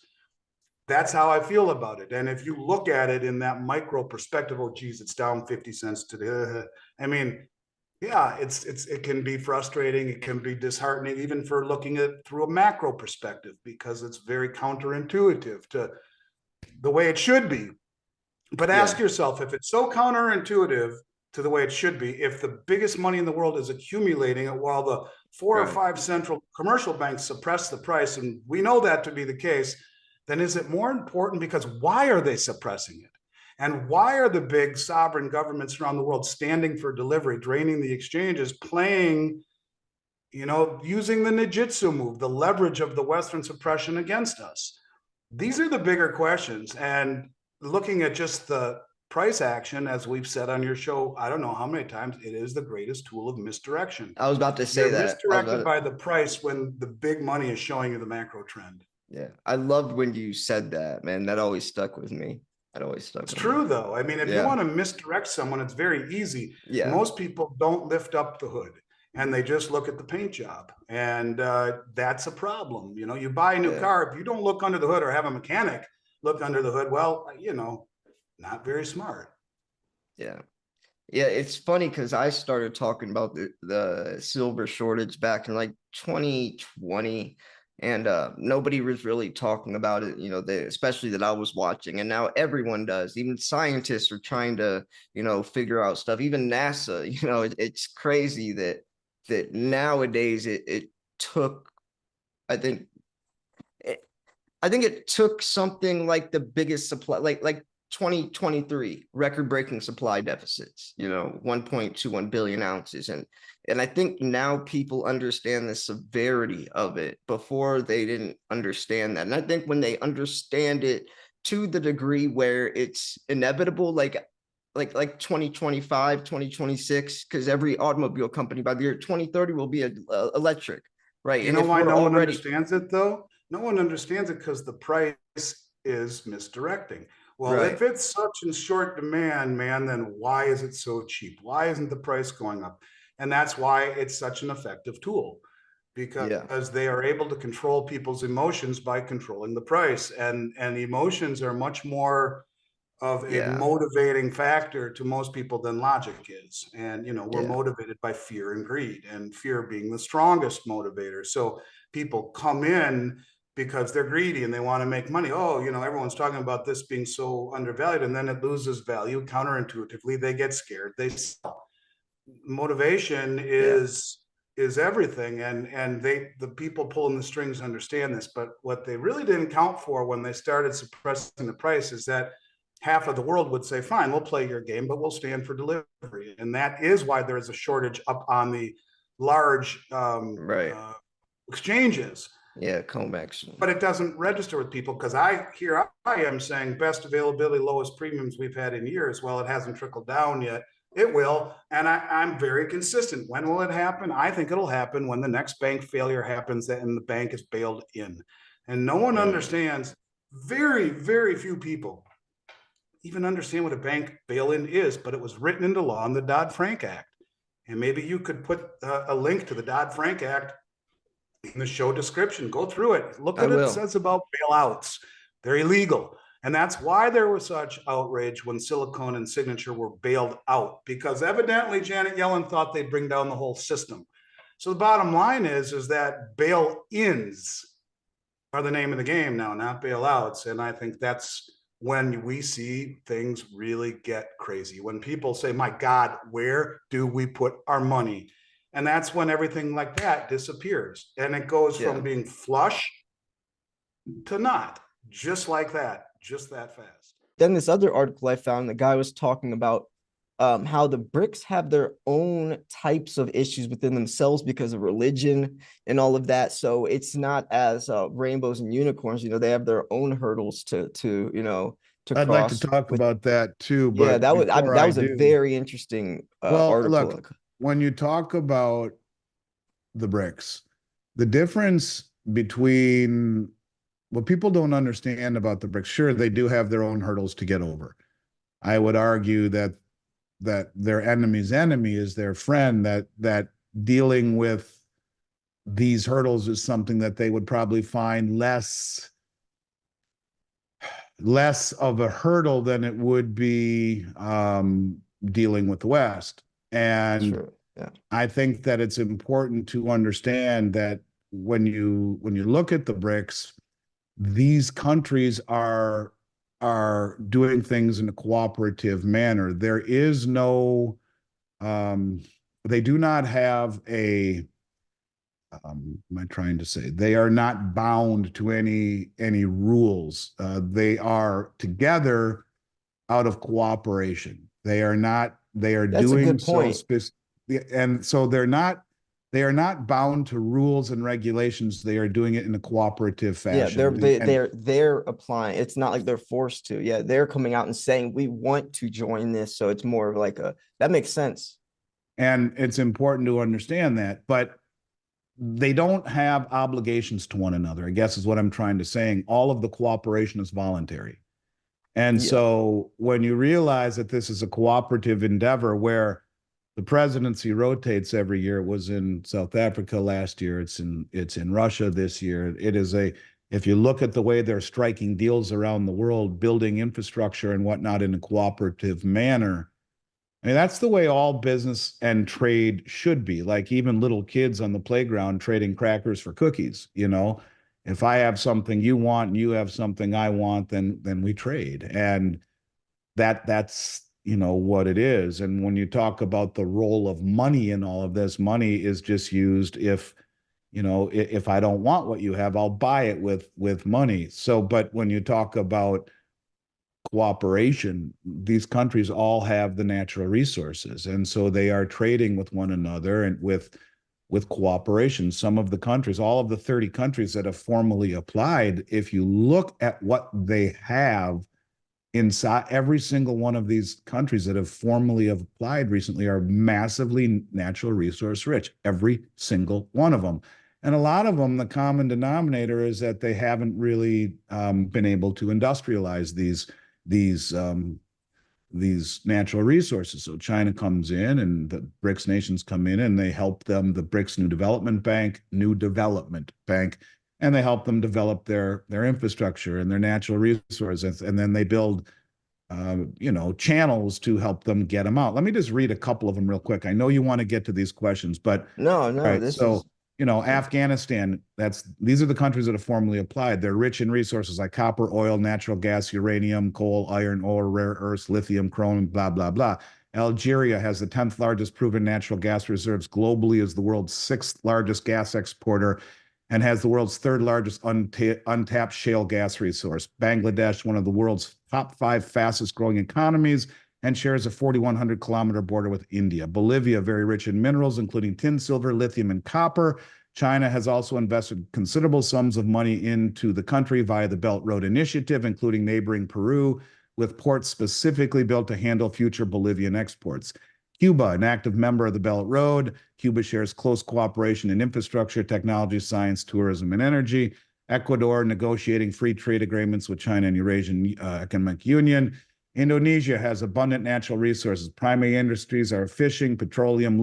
That's how I feel about it. And if you look at it in that micro perspective, oh, geez, it's down 50 cents today. I mean, yeah, it can be frustrating. It can be disheartening, even for looking at it through a macro perspective, because it's very counterintuitive to the way it should be. But ask yourself, if it's so counterintuitive to the way it should be, if the biggest money in the world is accumulating it while the 4 or 5 central commercial banks suppress the price, and we know that to be the case, then is it more important? Because why are they suppressing it? And why are the big sovereign governments around the world standing for delivery, draining the exchanges, playing, you know, using the ninjutsu move, the leverage of the Western suppression against us? These are the bigger questions. And looking at just the price action, as we've said on your show, I don't know how many times, it is the greatest tool of misdirection. I was about to say that. Misdirected by the price when the big money is showing you the macro trend. Yeah, I loved when you said that, man. That always stuck with me. That always stuck. It's true, though. I mean, if you want to misdirect someone, it's very easy. Most people don't lift up the hood and they just look at the paint job. And that's a problem. You know, you buy a new car. If you don't look under the hood or have a mechanic look under the hood, well, you know, not very smart. Yeah. Yeah, it's funny because I started talking about the silver shortage back in like 2020. And nobody was really talking about it, you know, especially that I was watching. And now everyone does. Even scientists are trying to, you know, figure out stuff. Even NASA, you know, it's crazy that nowadays it took, I think it took something like the biggest supply, like 2023 record-breaking supply deficits, you know, 1.21 billion ounces. And I think now people understand the severity of it. Before they didn't understand that. And I think when they understand it to the degree where it's inevitable, like 2025, 2026, because every automobile company by the year 2030 will be electric, right? You know why no one understands it, though? No one understands it because the price is misdirecting. Well, if it's such in short demand, man, then why is it so cheap? Why isn't the price going up? And that's why it's such an effective tool, because they are able to control people's emotions by controlling the price. And emotions are much more of a motivating factor to most people than logic is. And, you know, we're motivated by fear and greed, and fear being the strongest motivator. So people come in because they're greedy and they want to make money. Oh, everyone's talking about this being so undervalued, and then it loses value. Counterintuitively, they get scared. They sell. Motivation is everything, and the people pulling the strings understand this. But what they really didn't count for when they started suppressing the price is that half of the world would say, fine, we'll play your game, but we'll stand for delivery. And that is why there is a shortage up on the large exchanges. Yeah, COMEX. But it doesn't register with people, because I am saying best availability, lowest premiums we've had in years. Well, it hasn't trickled down yet. It will. And I'm very consistent. When will it happen? I think it'll happen when the next bank failure happens and the bank is bailed in. And no one understands, very, very few people even understand what a bank bail-in is, but it was written into law in the Dodd-Frank Act. And maybe you could put a link to the Dodd-Frank Act in the show description. Go through it. Look at what it says about bailouts. They're illegal. And that's why there was such outrage when Silicon and Signature were bailed out, because evidently Janet Yellen thought they'd bring down the whole system. So the bottom line is that bail-ins are the name of the game now, not bailouts. And I think that's when we see things really get crazy. When people say, my God, where do we put our money? And that's when everything like that disappears. And it goes from being flush to not, just like that, just that fast. Then this other article I found, the guy was talking about how the BRICS have their own types of issues within themselves because of religion and all of that. So it's not as rainbows and unicorns. They have their own hurdles to I'd cross. like to talk about that too. But yeah, that was a very interesting article. Look, when you talk about the BRICS, the difference between what people don't understand about the BRICS, sure, they do have their own hurdles to get over. I would argue that their enemy's enemy is their friend, that dealing with these hurdles is something that they would probably find less of a hurdle than it would be dealing with the West. And I think that it's important to understand that when you look at the BRICS, these countries are doing things in a cooperative manner. There is no, they do not have a, am I trying to say? They are not bound to any rules. They are together out of cooperation. They are not, they are That's doing a good point. And so they are not bound to rules and regulations. They are doing it in a cooperative fashion. Yeah, they're applying. It's not like they're forced to. Yeah, they're coming out and saying we want to join this. So it's more of like that makes sense. And it's important to understand that, but they don't have obligations to one another, I guess is what I'm trying to say. All of the cooperation is voluntary. And so when you realize that this is a cooperative endeavor where the presidency rotates every year, it was in South Africa last year, it's in Russia this year. It is if you look at the way they're striking deals around the world, building infrastructure and whatnot in a cooperative manner, I mean, that's the way all business and trade should be. Like even little kids on the playground trading crackers for cookies, if I have something you want and you have something I want, then we trade. And that's what it is. And when you talk about the role of money in all of this, money is just used if I don't want what you have, I'll buy it with money. So, but when you talk about cooperation, these countries all have the natural resources, and so they are trading with one another and with cooperation. Some of the countries, all of the 30 countries that have formally applied, if you look at what they have inside, every single one of these countries that have formally applied recently are massively natural resource rich, every single one of them. And a lot of them, the common denominator is that they haven't really been able to industrialize these natural resources. So China comes in and the BRICS nations come in and they help them, the BRICS New Development Bank, and they help them develop their infrastructure and their natural resources. And then they build, channels to help them get them out. Let me just read a couple of them real quick. I know you want to get to these questions, but no, right, You know, Afghanistan, these are the countries that have formally applied. They're rich in resources like copper, oil, natural gas, uranium, coal, iron ore, rare earths, lithium, chrome, blah, blah, blah. Algeria has the 10th largest proven natural gas reserves globally, is the world's 6th largest gas exporter, and has the world's 3rd largest untapped shale gas resource. Bangladesh, one of the world's top 5 fastest growing economies, and shares a 4,100-kilometer border with India. Bolivia, very rich in minerals, including tin, silver, lithium, and copper. China has also invested considerable sums of money into the country via the Belt Road Initiative, including neighboring Peru, with ports specifically built to handle future Bolivian exports. Cuba, an active member of the Belt Road. Cuba shares close cooperation in infrastructure, technology, science, tourism, and energy. Ecuador, negotiating free trade agreements with China and Eurasian Economic Union. Indonesia has abundant natural resources. Primary industries are fishing, petroleum,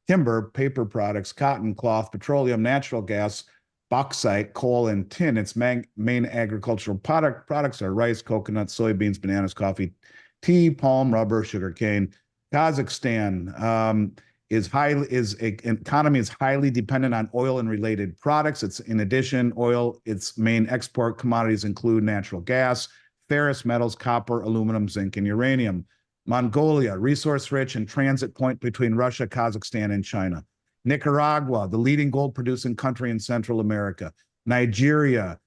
timber, paper products, cotton, cloth, petroleum, natural gas, bauxite, coal, and tin. Its main agricultural products are rice, coconut, soybeans, bananas, coffee, tea, palm, rubber, sugarcane. Kazakhstan economy is highly dependent on oil and related products. It's in addition, its main export commodities include natural gas, ferrous metals, copper, aluminum, zinc, and uranium. Mongolia, resource-rich and transit point between Russia, Kazakhstan, and China. Nicaragua, the leading gold-producing country in Central America. Nigeria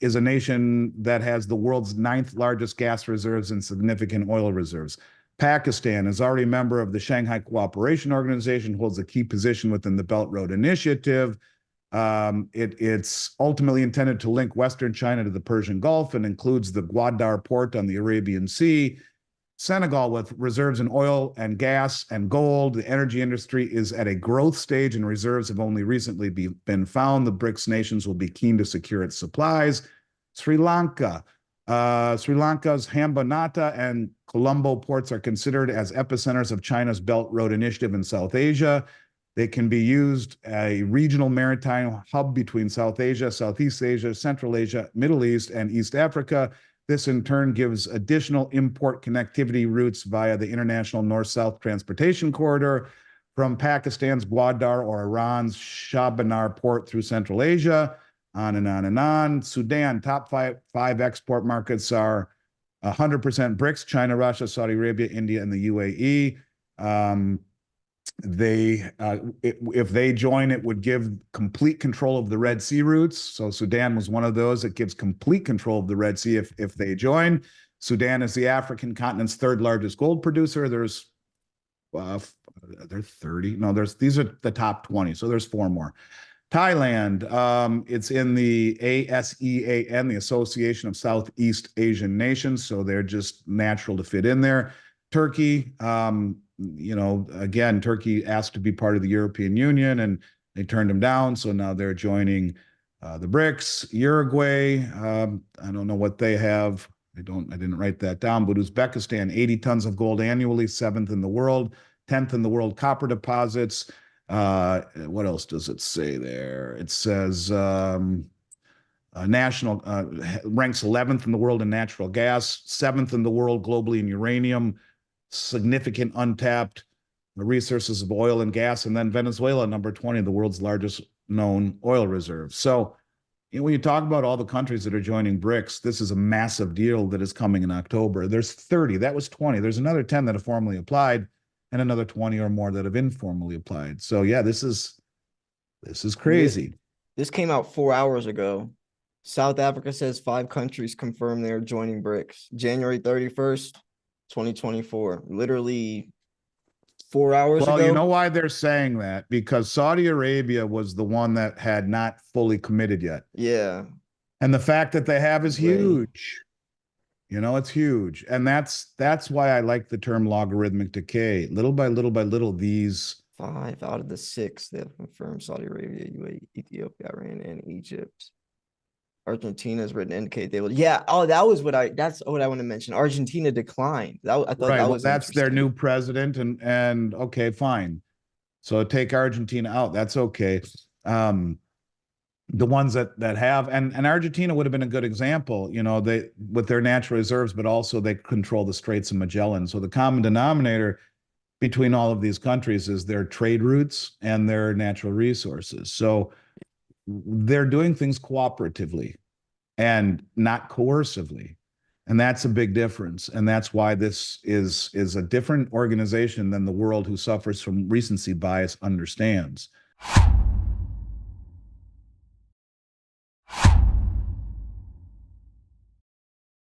is a nation that has the world's 9th largest gas reserves and significant oil reserves. Pakistan is already a member of the Shanghai Cooperation Organization, holds a key position within the Belt Road Initiative. It's ultimately intended to link Western China to the Persian Gulf and includes the Gwadar port on the Arabian Sea. Senegal, with reserves in oil and gas and gold. The energy industry is at a growth stage and reserves have only recently been found. The BRICS nations will be keen to secure its supplies. Sri Lanka. Sri Lanka's Hambantota and Colombo ports are considered as epicenters of China's Belt Road Initiative in South Asia. They can be used a regional maritime hub between South Asia, Southeast Asia, Central Asia, Middle East, and East Africa. This in turn gives additional import connectivity routes via the international north-south transportation corridor from Pakistan's Gwadar or Iran's Shabanar port through Central Asia, on and on and on. Sudan, top five export markets are 100% BRICS, China, Russia, Saudi Arabia, India, and the UAE. If they join, it would give complete control of the Red Sea routes. So Sudan was one of those. It gives complete control of the Red Sea if they join. Sudan is the African continent's 3rd largest gold producer. There's 30. No, these are the top 20. So there's 4 more. Thailand, it's in the ASEAN, the Association of Southeast Asian Nations. So they're just natural to fit in there. Turkey, again, Turkey asked to be part of the European Union and they turned them down. So now they're joining the BRICS. Uruguay, I don't know what they have. I didn't write that down, but Uzbekistan, 80 tons of gold annually, 7th in the world, 10th in the world copper deposits. What else does it say there? It says ranks 11th in the world in natural gas, 7th in the world globally in uranium, significant untapped resources of oil and gas, and then Venezuela, number 20, the world's largest known oil reserve. So when you talk about all the countries that are joining BRICS, this is a massive deal that is coming in October. There's 30, that was 20. There's another 10 that have formally applied and another 20 or more that have informally applied. So yeah, this is crazy. This came out 4 hours ago. South Africa says 5 countries confirmed they're joining BRICS. January 31st, 2024. Literally 4 hours ago. Well, you know why they're saying that? Because Saudi Arabia was the one that had not fully committed yet. Yeah. And the fact that they have is huge. It's huge. And that's why I like the term logarithmic decay. Little by little by little, these 5 out of the 6 they have confirmed: Saudi Arabia, UAE, Ethiopia, Iran, and Egypt. Argentina is written to indicate they will. Yeah. Oh, that's what I want to mention. Argentina declined. I thought right. That was that's their new president, and okay, fine. So take Argentina out. That's okay. The ones that have, and Argentina would have been a good example, they with their natural reserves, but also they control the Straits of Magellan. So the common denominator between all of these countries is their trade routes and their natural resources. So they're doing things cooperatively and not coercively. And that's a big difference. And that's why this is a different organization than the world who suffers from recency bias understands.